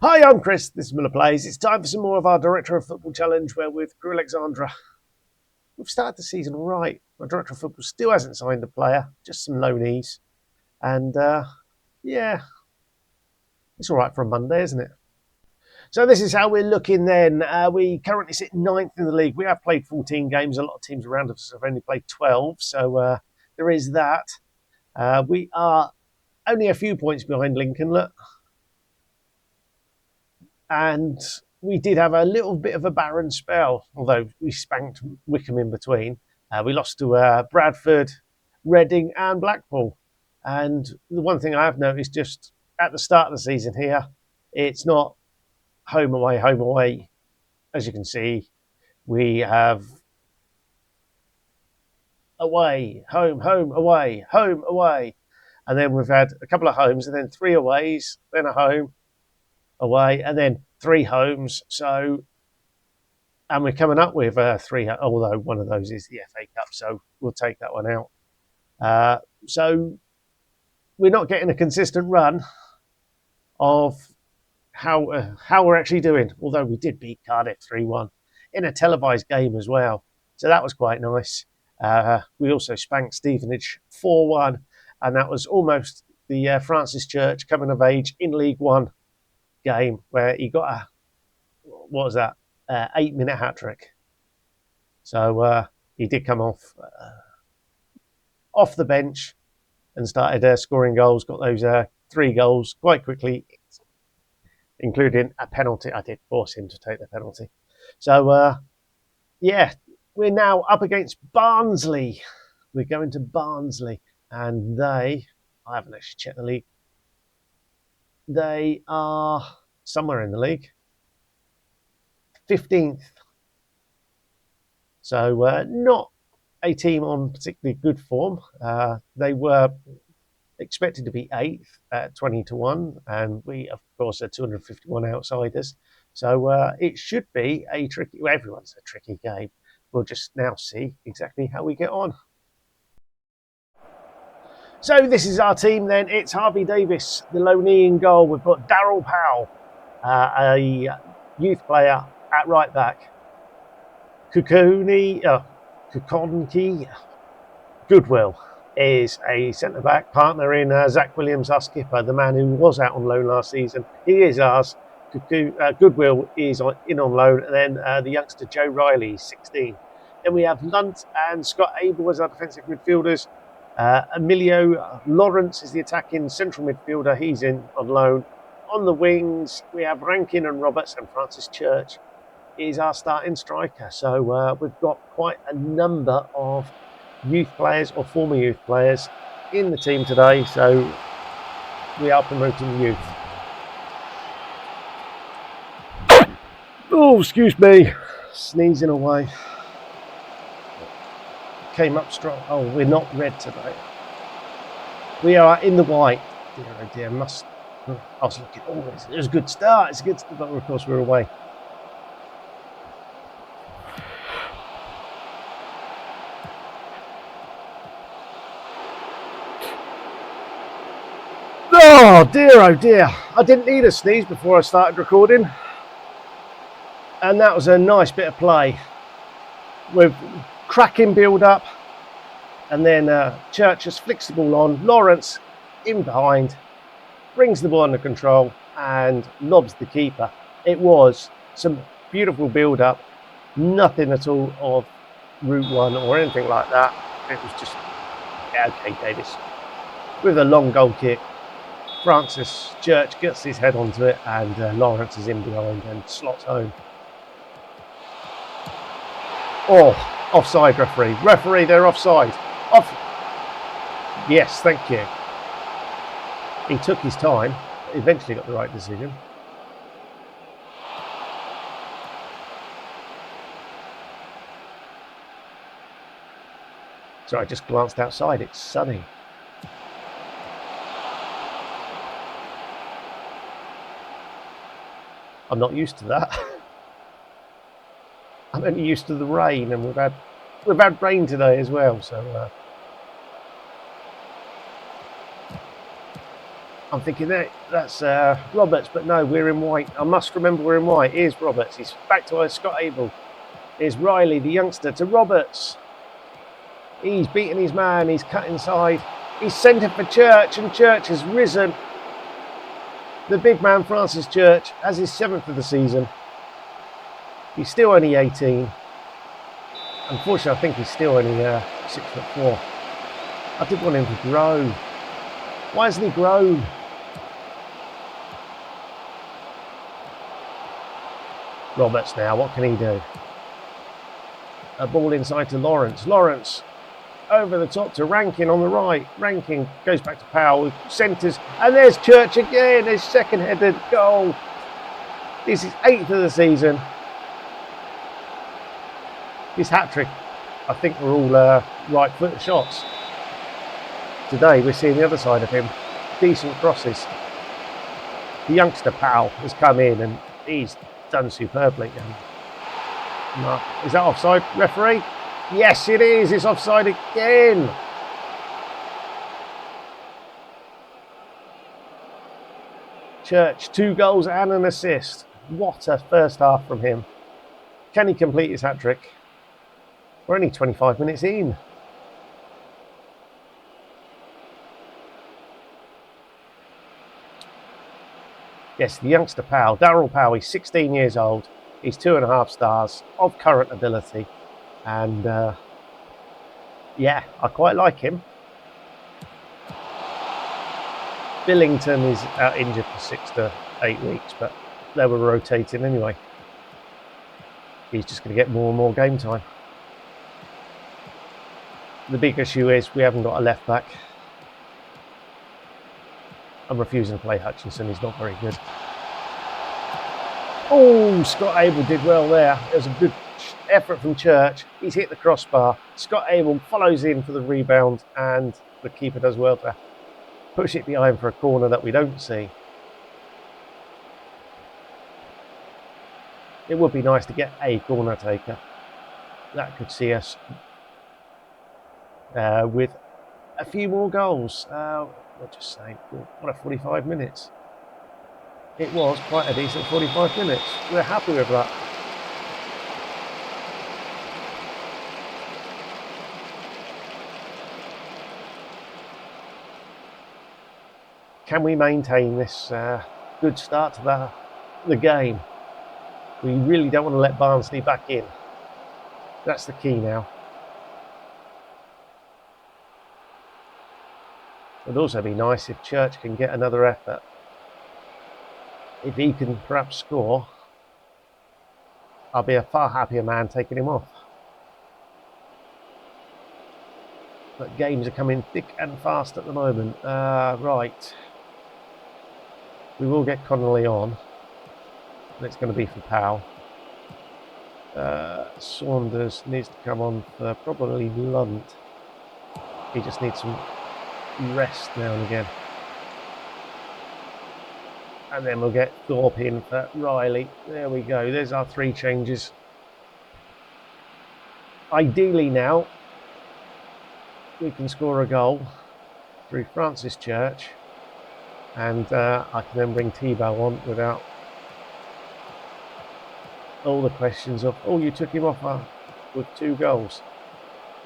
Hi, I'm Chris. This is Miller Plays. It's time for some more of our Director of Football Challenge, where with Crewe Alexandra, we've started the season all right. Our Director of Football still hasn't signed a player, just some loanees. And yeah, it's all right for a Monday, isn't it? So this is how we're looking then. We currently sit ninth in the league. We have played 14 games. A lot of teams around us have only played 12. So there is that. We are only a few points behind Lincoln, look. And we did have a little bit of a barren spell, although we spanked Wickham in between. We lost to Bradford, Reading and Blackpool. And the one thing I have noticed just at the start of the season here, it's not home, away, home, away. As you can see, we have away, home, home, away, home, away. And then we've had a couple of homes and then 3 aways, then a home, away, and then 3 homes. So, and we're coming up with 3, although one of those is the FA Cup, so we'll take that one out. So we're not getting a consistent run of how we're actually doing, although we did beat Cardiff 3-1 in a televised game as well. So that was quite nice. We also spanked Stevenage 4-1, and that was almost the Francis Church coming of age in League One game where he got a, what was that, 8-minute hat-trick. So he did come off the bench and started scoring goals, got those 3 goals quite quickly, including a penalty. I did force him to take the penalty. So, yeah, we're now up against Barnsley. We're going to Barnsley, and I haven't actually checked the league. They are somewhere in the league. 15th. So not a team on particularly good form. They were expected to be 8th at 20-1, and we, of course, are 251 outsiders. So it should be a tricky, well, everyone's a tricky game. We'll just now see exactly how we get on. So this is our team then. It's Harvey Davis, the loanee in goal. We've got Darryl Powell, a youth player at right back. Kukonki Goodwill is a centre-back partner in Zach Williams, our skipper, the man who was out on loan last season. He is ours. Goodwill is in on loan, and then the youngster Joe Riley, 16. Then we have Lunt and Scott Abel as our defensive midfielders. Emilio Lawrence is the attacking central midfielder. He's in on loan. On the wings, we have Rankin and Roberts, and Francis Church is our starting striker. So we've got quite a number of youth players or former youth players in the team today. So we are promoting the youth. Oh, excuse me, sneezing away. Came up strong. Oh, we're not red today. We are in the white. Dear, oh dear, I was looking. Oh, it was a good start. It's a good start, but of course we're away. Oh dear. I didn't need a sneeze before I started recording. And that was a nice bit of play. With cracking build up. And then Church just flicks the ball on. Lawrence in behind. Brings the ball under control and lobs the keeper. It was some beautiful build up. Nothing at all of Route 1 or anything like that. It was just, yeah, okay, Davis. With a long goal kick. Francis Church gets his head onto it, and Lawrence is in behind and slots home. Oh, offside, referee. Referee, they're offside. Off. Yes, thank you. He took his time, but eventually got the right decision. So I just glanced outside. It's sunny. I'm not used to that. I'm only used to the rain, and we've had rain today as well. So I'm thinking that's Roberts, but no, we're in white. I must remember we're in white. Here's Roberts. He's back to Scott Abel. Here's Riley, the youngster, to Roberts. He's beaten his man. He's cut inside. He's sent it for Church, and Church has risen. The big man, Francis Church, has his 7th of the season. He's still only 18. Unfortunately, I think he's still only 6'4". I did want him to grow. Why hasn't he grown? Roberts now, what can he do? A ball inside to Lawrence. Lawrence over the top to Rankin on the right. Rankin goes back to Powell, centres, and there's Church again. His second headed goal. This is 8th of the season. His hat-trick, I think, were all right foot shots. Today we're seeing the other side of him. Decent crosses. The youngster Powell has come in and he's done superbly. Is that offside, referee? Yes, it is. It's offside again. Church, 2 goals and an assist. What a first half from him. Can he complete his hat-trick? We're only 25 minutes in. Yes, the youngster Powell, Daryl Powell, he's 16 years old. He's 2.5 stars of current ability. And yeah, I quite like him. Billington is out injured for 6 to 8 weeks, but they were rotating anyway. He's just going to get more and more game time. The big issue is we haven't got a left back. I'm refusing to play Hutchinson, he's not very good. Oh, Scott Abel did well there. It was a good effort from Church. He's hit the crossbar. Scott Abel follows in for the rebound, and the keeper does well to push it behind for a corner that we don't see. It would be nice to get a corner taker. That could see us with a few more goals. I'll just say, what a 45 minutes. It was quite a decent 45 minutes. We're happy with that. Can we maintain this good start to the game? We really don't want to let Barnsley back in. That's the key now. It'd also be nice if Church can get another effort. If he can perhaps score, I'll be a far happier man taking him off. But games are coming thick and fast at the moment. Right. We will get Connolly on. And it's going to be for Powell. Saunders needs to come on for probably Lunt. He just needs some rest now and again. And then we'll get Thorpe in for Riley. There we go. There's our 3 changes. Ideally now, we can score a goal through Francis Church. And I can then bring Tebow on without all the questions of, oh, you took him off with 2 goals.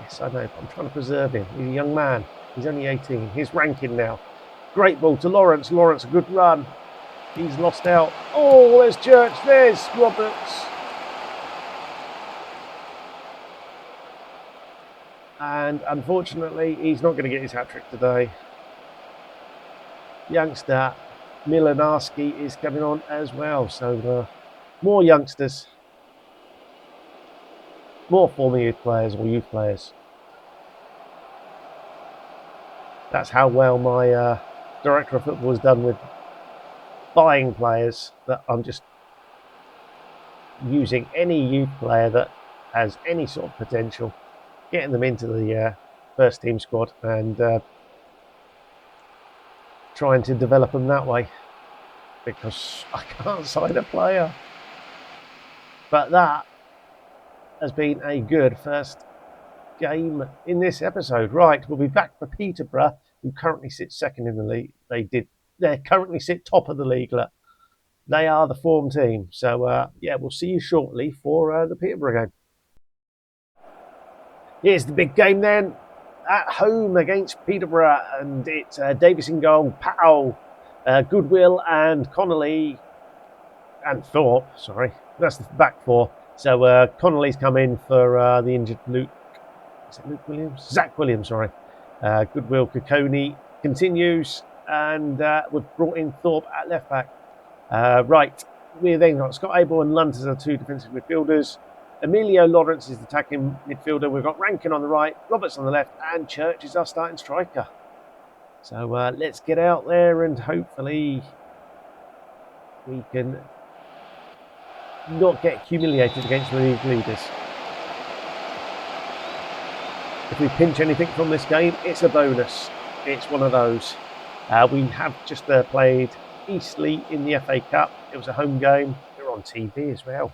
Yes, I know, but I'm trying to preserve him. He's a young man. He's only 18. He's ranking now. Great ball to Lawrence. Lawrence, a good run. He's lost out. Oh, there's Church. There's Roberts. And unfortunately, he's not going to get his hat-trick today. Youngster Milanarski is coming on as well. So more youngsters. More former youth players or youth players. That's how well my director of football has done with buying players, that I'm just using any youth player that has any sort of potential, getting them into the first team squad and trying to develop them that way, because I can't sign a player. But that has been a good first game in this episode. Right, we'll be back for Peterborough, who currently sits second in the league. They did they currently sit top of the league. Look. They are the form team. So, yeah, we'll see you shortly for the Peterborough game. Here's the big game then. At home against Peterborough, and it's Davis in goal, Powell, Goodwill and Connolly and Thorpe, sorry. That's the back four. So Connolly's come in for the injured Luke. Is it Luke Williams? Zach Williams, sorry. Goodwill Kokoni continues, and we've brought in Thorpe at left back. Right, we've then got Scott Abel and Lunt as our two defensive midfielders. Emilio Lawrence is the attacking midfielder. We've got Rankin on the right, Roberts on the left, and Church is our starting striker. So let's get out there and hopefully we can not get humiliated against the league leaders. If we pinch anything from this game, it's a bonus. It's one of those. We have just played Eastleigh in the FA Cup. It was a home game. They were on TV as well.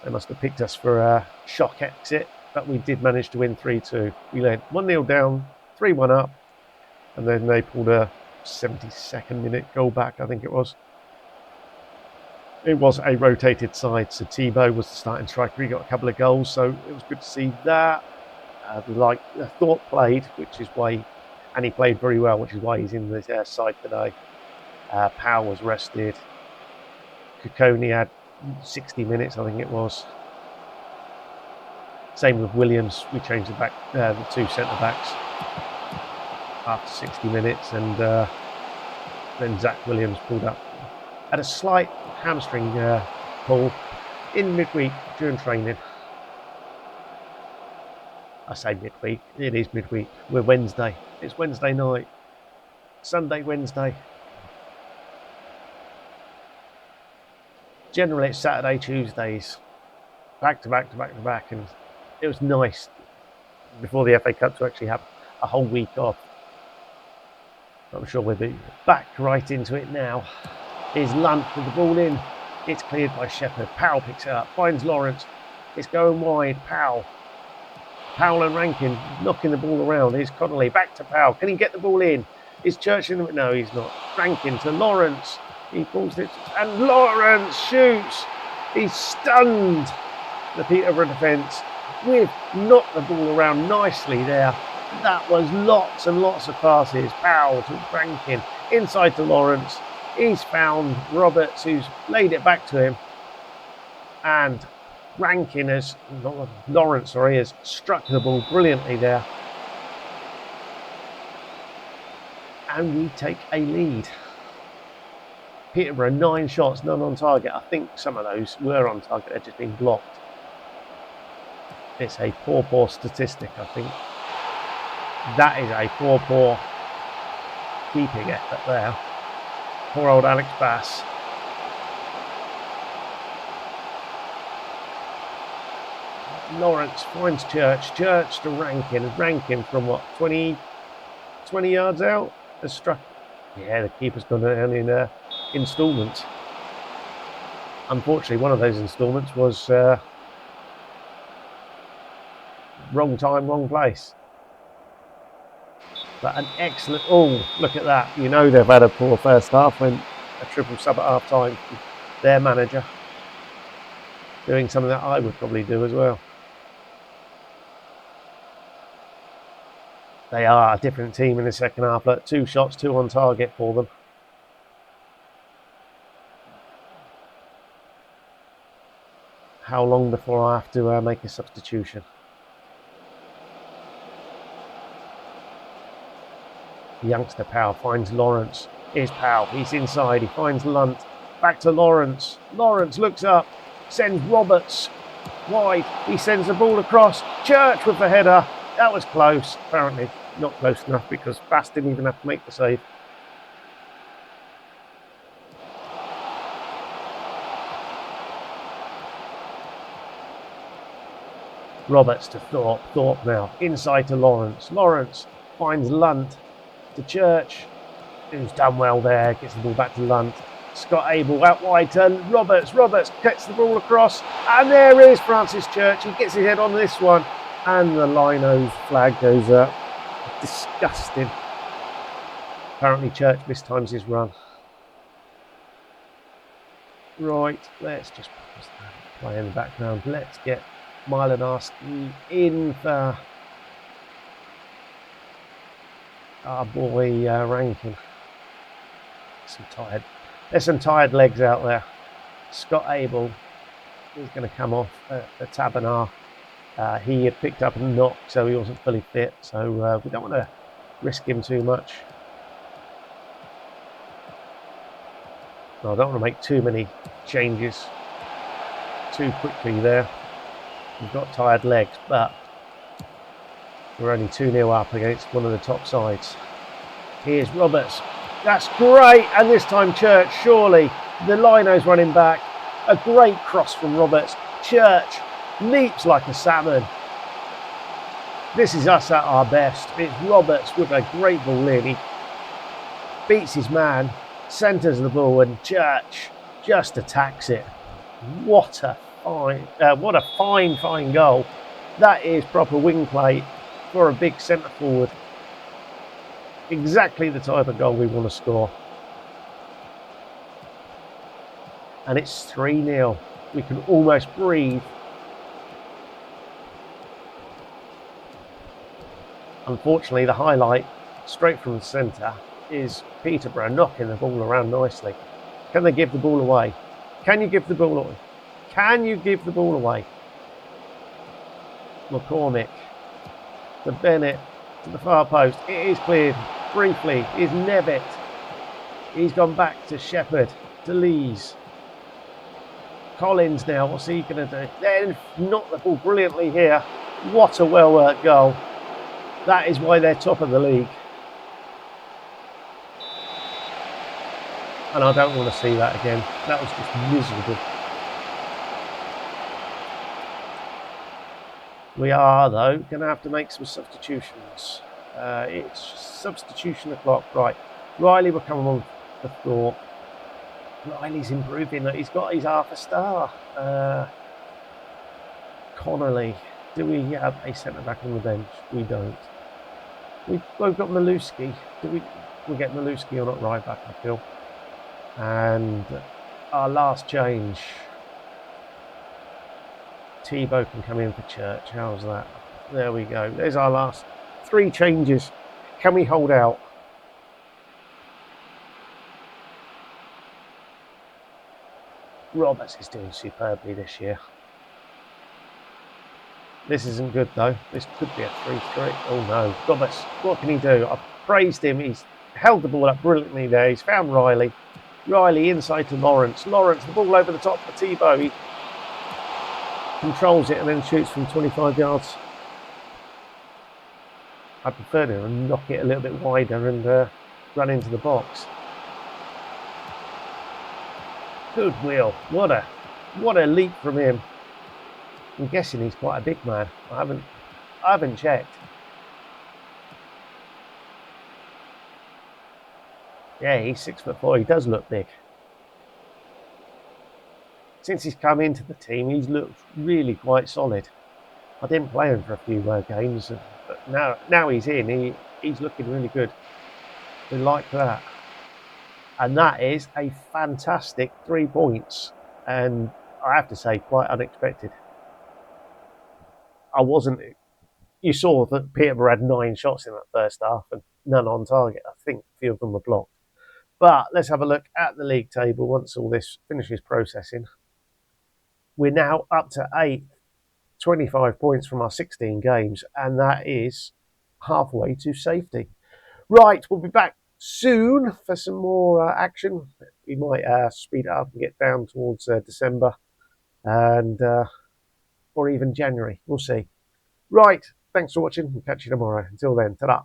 They must have picked us for a shock exit, but we did manage to win 3-2. We led 1-0 down, 3-1 up, and then they pulled a 72nd minute goal back, I think it was. It was a rotated side, so Thibaut was the starting striker. He got a couple of goals, so it was good to see that. Thorpe played, which is why, and he played very well, which is why he's in the side today. Powell was rested. Kokoni had 60 minutes, I think it was. Same with Williams. We changed the two centre backs after 60 minutes, and then Zach Williams pulled up. Had a slight hamstring pull in midweek during training. I say midweek, it is midweek. We're Wednesday. It's Wednesday night. Sunday, Wednesday. Generally, it's Saturday, Tuesdays, back to back to back to back, and it was nice before the FA Cup to actually have a whole week off. I'm sure we'll be back right into it now. Here's Lunt with the ball in. It's cleared by Shepherd. Powell picks it up, finds Lawrence. It's going wide. Powell and Rankin knocking the ball around. Here's Connolly back to Powell. Can he get the ball in? Is Church in the... No, he's not. Rankin to Lawrence. He pulls it, and Lawrence shoots. He's stunned the Peterborough defence. We've knocked the ball around nicely there. That was lots and lots of passes. Powell to Rankin, inside to Lawrence. He's found Roberts, who's laid it back to him. And Rankin has struck the ball brilliantly there. And we take a lead. Peterborough, 9 shots, none on target. I think some of those were on target, they've just been blocked. It's a poor statistic, I think. That is a poor keeping effort there. Poor old Alex Bass. Lawrence finds Church to Rankin from what, 20 yards out? Has struck. Yeah, the keeper's gone down in instalments. Unfortunately, one of those instalments was wrong time, wrong place. But an excellent... Oh, look at that. You know they've had a poor first half when a triple sub at half time. Their manager doing something that I would probably do as well. They are a different team in the second half. But 2 shots, 2 on target for them. How long before I have to make a substitution? Youngster Powell finds Lawrence. Here's Powell. He's inside. He finds Lunt. Back to Lawrence. Lawrence looks up. Sends Roberts wide. He sends the ball across. Church with the header. That was close. Apparently not close enough because Bass didn't even have to make the save. Roberts to Thorpe. Thorpe now. Inside to Lawrence. Lawrence finds Lunt. To Church, who's done well there, gets the ball back to Lunt. Scott Abel out wide to Roberts. Roberts gets the ball across, and there is Francis Church. He gets his head on this one, and the Linos flag goes up. Disgusting. Apparently Church mistimes his run. Right, let's just play in the background. Let's get Milanowski in for our boy Rankin. There's some tired legs out there. Scott Abel is going to come off the Tabernar. He had picked up a knock, so he wasn't fully fit. So we don't want to risk him too much. No, I don't want to make too many changes too quickly there. We've got tired legs, but we're only 2-0 up against one of the top sides. Here's Roberts. That's great, and this time Church, surely. The lino's running back. A great cross from Roberts. Church leaps like a salmon. This is us at our best. It's Roberts with a great ball in. He beats his man, centres the ball, and Church just attacks it. What a fine goal. That is proper wing play for a big centre forward. Exactly the type of goal we want to score. And it's 3-0. We can almost breathe. Unfortunately, the highlight, straight from the centre, is Peterborough knocking the ball around nicely. Can they give the ball away? Can you give the ball away? Can you give the ball away? McCormick to Bennett to the far post. It is cleared briefly. Is Nevitt. He's gone back to Shepherd, to Lees. Collins now, what's he going to do? Then knocked the ball brilliantly here. What a well-worked goal. That is why they're top of the league. And I don't want to see that again. That was just miserable. We are, though, going to have to make some substitutions. It's substitution o'clock. Right. Riley will come on the floor. Riley's improving. He's got his half a star. Connolly. Do we have a centre-back on the bench? We don't. We've got Maluski. We'll get Maluski on at right back, I feel. And our last change. Tebow can come in for Church. How's that? There we go. There's our last 3 changes. Can we hold out? Roberts is doing superbly this year. This isn't good though. This could be a 3-3. Oh no. Roberts, what can he do? I've praised him. He's held the ball up brilliantly there. He's found Riley. Riley inside to Lawrence. Lawrence, the ball over the top for Tebow. He controls it and then shoots from 25 yards. I prefer to knock it a little bit wider and run into the box. Goodwill. What a leap from him. I'm guessing he's quite a big man. I haven't checked. Yeah, he's 6'4". He does look big. Since he's come into the team, he's looked really quite solid. I didn't play him for a few games, but now he's in. He's looking really good. We like that. And that is a fantastic 3 points. And I have to say, quite unexpected. You saw that Peterborough had 9 shots in that first half and none on target. I think a few of them were blocked. But let's have a look at the league table once all this finishes processing. We're now up to 8, 25 points from our 16 games, and that is halfway to safety. Right, we'll be back soon for some more action. We might speed it up and get down towards December and or even January. We'll see. Right, thanks for watching. We'll catch you tomorrow. Until then, ta-da.